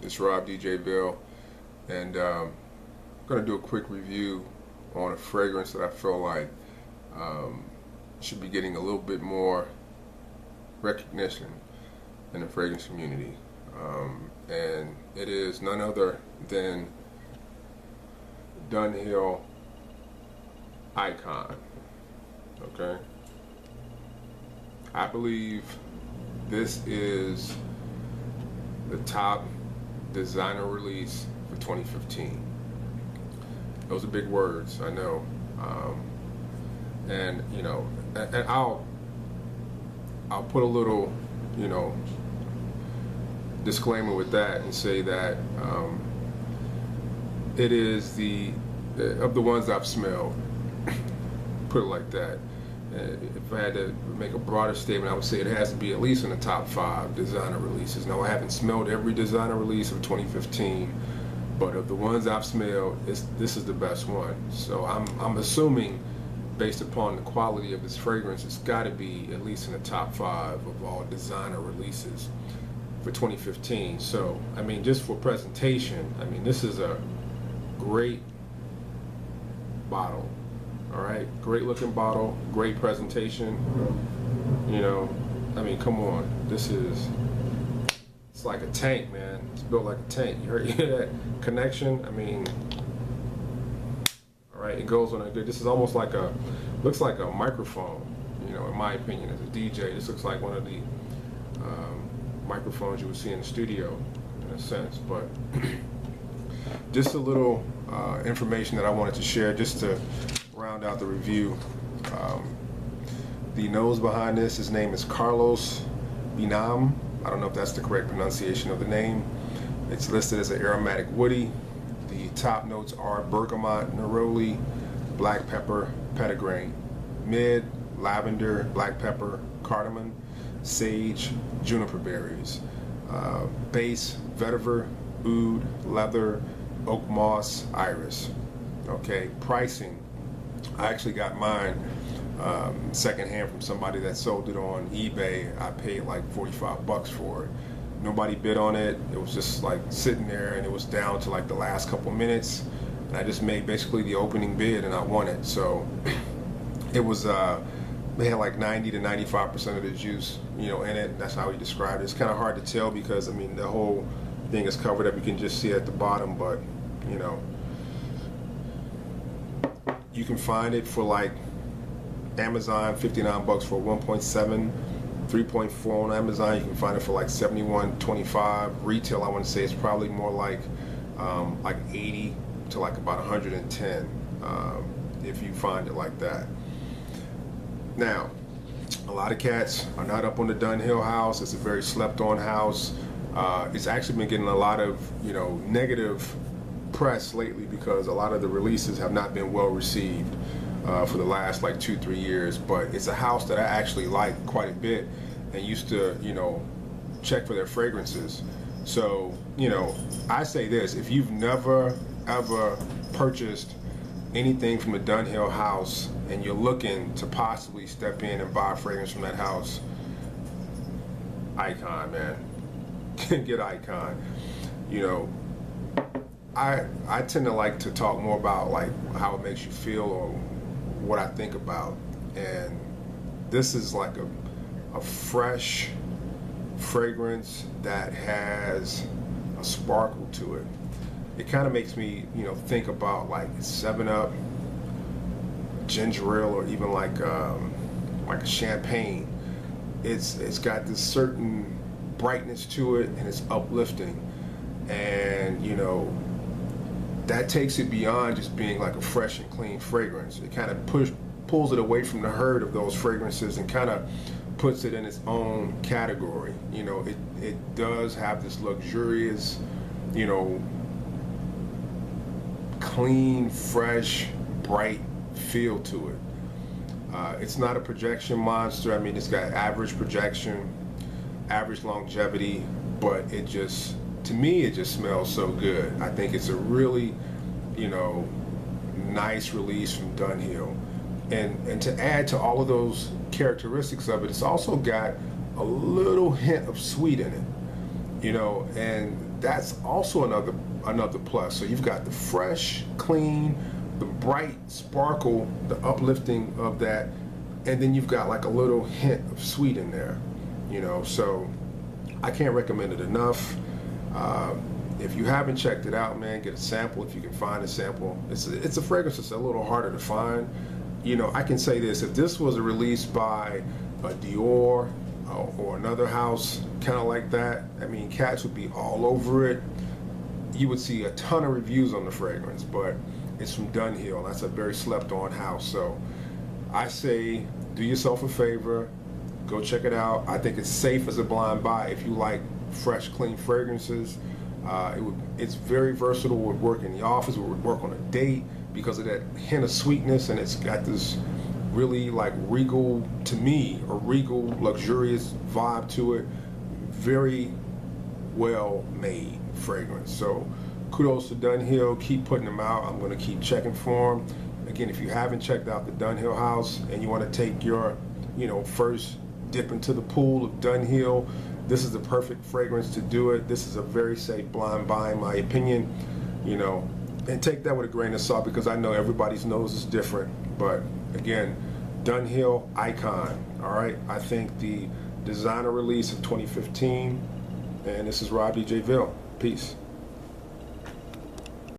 It's Rob DJville, and I'm going to do a quick review on a fragrance that I feel like um, should be getting a little bit more recognition in the fragrance community. And it is none other than Dunhill Icon. Okay? I believe this is the top designer release for 2015. Those are big words, I know. And you know, and I'll put a little, you know, disclaimer with that and say that it is of the ones I've smelled, put it like that. If I had to make a broader statement, I would say it has to be at least in the top 5 designer releases. Now, I haven't smelled every designer release of 2015, but of the ones I've smelled, this is the best one. So I'm assuming, based upon the quality of this fragrance, it's got to be at least in the top 5 of all designer releases for 2015. So, I mean, just for presentation, I mean, this is a great bottle. All right, great looking bottle, great presentation. You know, I mean, come on, it's like a tank, man. It's built like a tank. You hear that connection? I mean, all right, it goes on a good. This is almost like looks like a microphone. You know, in my opinion, as a DJ, this looks like one of the microphones you would see in the studio, in a sense. But just a little information that I wanted to share, just to round out the review. The nose behind this, his name is Carlos Binam. I don't know if that's the correct pronunciation of the name. It's listed as an aromatic woody. The top notes are bergamot, neroli, black pepper, petitgrain. Mid, lavender, black pepper, cardamom, sage, juniper berries. Base, vetiver, oud, leather, oak moss, iris. Okay, pricing. I actually got mine secondhand from somebody that sold it on eBay. I paid like $45 for it. Nobody bid on it. It was just like sitting there, and it was down to like the last couple minutes. And I just made basically the opening bid, and I won it. So it was they had like 90 to 95% of the juice, you know, in it. That's how he described it. It's kind of hard to tell because I mean the whole thing is covered up. You can just see it at the bottom, but you know. You can find it for like Amazon, $59 for 1.7, 3.4 on Amazon. You can find it for like $71.25. Retail, I want to say, it's probably more like 80 to like about 110 if you find it like that. Now, a lot of cats are not up on the Dunhill house. It's a very slept-on house. It's actually been getting a lot of, you know, negative press lately because a lot of the releases have not been well received for the last like 2-3 years. But it's a house that I actually like quite a bit and used to, you know, check for their fragrances. So, you know, I say this: if you've never ever purchased anything from the Dunhill house and you're looking to possibly step in and buy a fragrance from that house, Icon, man. Get Icon. You know, I tend to like to talk more about like how it makes you feel or what I think about, and this is like a fresh fragrance that has a sparkle to it. It kind of makes me, you know, think about like 7-Up, ginger ale, or even like a champagne. It's got this certain brightness to it, and it's uplifting, and you know, that takes it beyond just being like a fresh and clean fragrance. It kind of pulls it away from the herd of those fragrances and kind of puts it in its own category. You know, it does have this luxurious, you know, clean, fresh, bright feel to it. It's not a projection monster. I mean, it's got average projection, average longevity, but it just, to me, it just smells so good. I think it's a really, you know, nice release from Dunhill. And to add to all of those characteristics of it, it's also got a little hint of sweet in it, you know, and that's also another plus. So you've got the fresh, clean, the bright sparkle, the uplifting of that, and then you've got like a little hint of sweet in there, you know. So I can't recommend it enough. If you haven't checked it out, man, get a sample if you can find a sample. It's a fragrance that's a little harder to find. You know, I can say this: if this was a release by a Dior or another house, kind of like that, I mean, cats would be all over it. You would see a ton of reviews on the fragrance, but it's from Dunhill. That's a very slept-on house. So I say, do yourself a favor, go check it out. I think it's safe as a blind buy if you like fresh, clean fragrances. It's very versatile. It would work in the office. It would work on a date because of that hint of sweetness, and it's got this really like regal, to me, a regal, luxurious vibe to it. Very well made fragrance. So kudos to Dunhill. Keep putting them out. I'm going to keep checking for them. Again, if you haven't checked out the Dunhill house and you want to take your, you know, first dip into the pool of Dunhill, this is the perfect fragrance to do it. This is a very safe blind buy, in my opinion, you know, and take that with a grain of salt because I know everybody's nose is different. But again, Dunhill icon. All right, I think the designer release of 2015, and this is Rob DJ Ville. Peace.